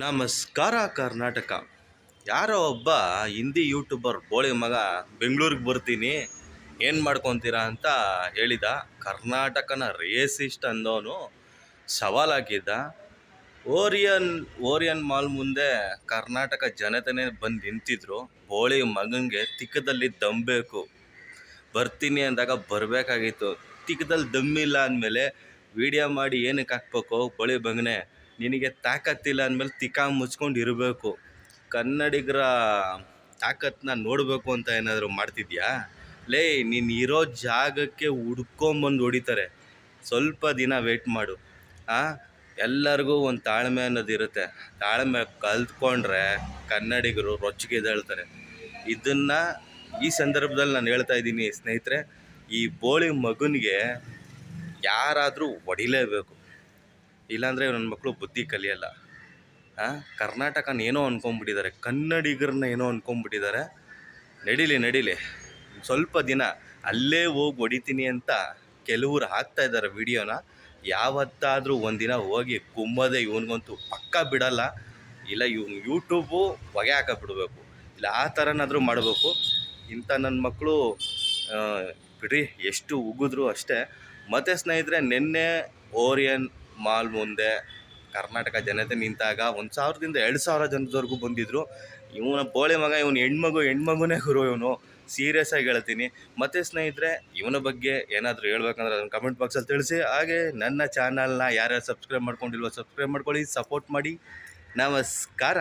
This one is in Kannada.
ನಮಸ್ಕಾರ ಕರ್ನಾಟಕ. ಯಾರೋ ಒಬ್ಬ ಹಿಂದಿ ಯೂಟ್ಯೂಬರ್ ಬೋಳಿ ಮಗ ಬೆಂಗಳೂರಿಗೆ ಬರ್ತೀನಿ ಏನು ಮಾಡ್ಕೊತೀರಾ ಅಂತ ಹೇಳಿದ. ಕರ್ನಾಟಕನ ರೇಸಿಸ್ಟ್ ಅಂದವನು ಸವಾಲು ಹಾಕಿದ್ದ. ಓರಿಯನ್ ಮಾಲ್ ಮುಂದೆ ಕರ್ನಾಟಕ ಜನತೆನೇ ಬಂದು ನಿಂತಿದ್ರು. ಬೋಳಿ ಮಗನಿಗೆ ತಿಕ್ಕದಲ್ಲಿ ದಂಬೇಕು. ಬರ್ತೀನಿ ಅಂದಾಗ ಬರಬೇಕಾಗಿತ್ತು. ತಿಕ್ಕದಲ್ಲಿ ದಮ್ಮಿಲ್ಲ ಅಂದಮೇಲೆ ವಿಡಿಯೋ ಮಾಡಿ ಏನಕ್ಕೆ ಹಾಕ್ಬೇಕು? ಬೋಳಿ ಮಗನೇ, ನಿನಗೆ ತಾಕತ್ತಿಲ್ಲ ಅಂದಮೇಲೆ ತಿಕ್ಕ ಮುಚ್ಕೊಂಡು ಇರಬೇಕು. ಕನ್ನಡಿಗರ ತಾಕತ್ತನ್ನ ನೋಡಬೇಕು ಅಂತ ಏನಾದರೂ ಮಾಡ್ತಿದ್ಯಾ? ಲೇ, ನೀನು ಇರೋ ಜಾಗಕ್ಕೆ ಹುಡ್ಕೊಂಬಂದು ಹೊಡಿತಾರೆ. ಸ್ವಲ್ಪ ದಿನ ವೆಯ್ಟ್ ಮಾಡು. ಎಲ್ಲರಿಗೂ ಒಂದು ತಾಳ್ಮೆ ಅನ್ನೋದಿರುತ್ತೆ. ತಾಳ್ಮೆ ಕಲ್ತ್ಕೊಂಡ್ರೆ ಕನ್ನಡಿಗರು ರೊಚ್ಚಿಗೆದೇಳ್ತಾರೆ. ಇದನ್ನು ಈ ಸಂದರ್ಭದಲ್ಲಿ ನಾನು ಹೇಳ್ತಾ ಇದ್ದೀನಿ ಸ್ನೇಹಿತರೆ. ಈ ಬೋಳಿ ಮಗನಿಗೆ ಯಾರಾದರೂ ಹೊಡಿಲೇಬೇಕು, ಇಲ್ಲಾಂದರೆ ನನ್ನ ಮಕ್ಕಳು ಬುದ್ಧಿ ಕಲಿಯಲ್ಲ. ಕರ್ನಾಟಕನ ಏನೋ ಅಂದ್ಕೊಂಬಿಟ್ಟಿದ್ದಾರೆ, ಕನ್ನಡಿಗರನ್ನ ಏನೋ ಅಂದ್ಕೊಂಬಿಟ್ಟಿದ್ದಾರೆ. ನಡೀಲಿ ಸ್ವಲ್ಪ ದಿನ ಅಲ್ಲೇ ಹೋಗಿ ಹೊಡಿತೀನಿ ಅಂತ ಕೆಲವರು ಹಾಕ್ತಾಯಿದ್ದಾರೆ ವಿಡಿಯೋನ. ಯಾವತ್ತಾದರೂ ಒಂದಿನ ಹೋಗಿ ಕುಂಬೋದೆ ಇವನಿಗಂತೂ ಪಕ್ಕ ಬಿಡಲ್ಲ. ಇಲ್ಲ ಇವ್ನು ಯೂಟ್ಯೂಬು ಹೊಗೆ ಹಾಕಿಬಿಡ್ಬೇಕು, ಇಲ್ಲ ಆ ಥರನಾದರೂ ಮಾಡಬೇಕು. ಇಂಥ ನನ್ನ ಮಕ್ಕಳು ಬಿಡ್ರಿ, ಎಷ್ಟು ಉಗಿದ್ರು ಅಷ್ಟೇ. ಮತ್ತು ಸ್ನೇಹಿತರೆ, ನಿನ್ನೆ ಓರಿಯನ್ ಮಾಲ್ ಮುಂದೆ ಕರ್ನಾಟಕ ಜನತೆ ನಿಂತಾಗ 1,000ದಿಂದ 2,000 ಜನದವರೆಗೂ ಬಂದಿದ್ದರು. ಇವನ ಬೋಳಿ ಮಗ, ಇವನು ಹೆಣ್ಮಗುನೇ ಗುರು ಇವನು. ಸೀರಿಯಸ್ ಆಗಿ ಹೇಳ್ತೀನಿ. ಮತ್ತು ಸ್ನೇಹಿತರೆ, ಇವನ ಬಗ್ಗೆ ಏನಾದರೂ ಹೇಳ್ಬೇಕಂದ್ರೆ ಅದನ್ನು ಕಮೆಂಟ್ ಬಾಕ್ಸಲ್ಲಿ ತಿಳಿಸಿ. ಹಾಗೆ ನನ್ನ ಚಾನಲ್ನ ಯಾರ್ಯಾರು ಸಬ್ಸ್ಕ್ರೈಬ್ ಮಾಡ್ಕೊಂಡಿಲ್ವೋ ಸಬ್ಸ್ಕ್ರೈಬ್ ಮಾಡ್ಕೊಳ್ಳಿ, ಸಪೋರ್ಟ್ ಮಾಡಿ. ನಮಸ್ಕಾರ.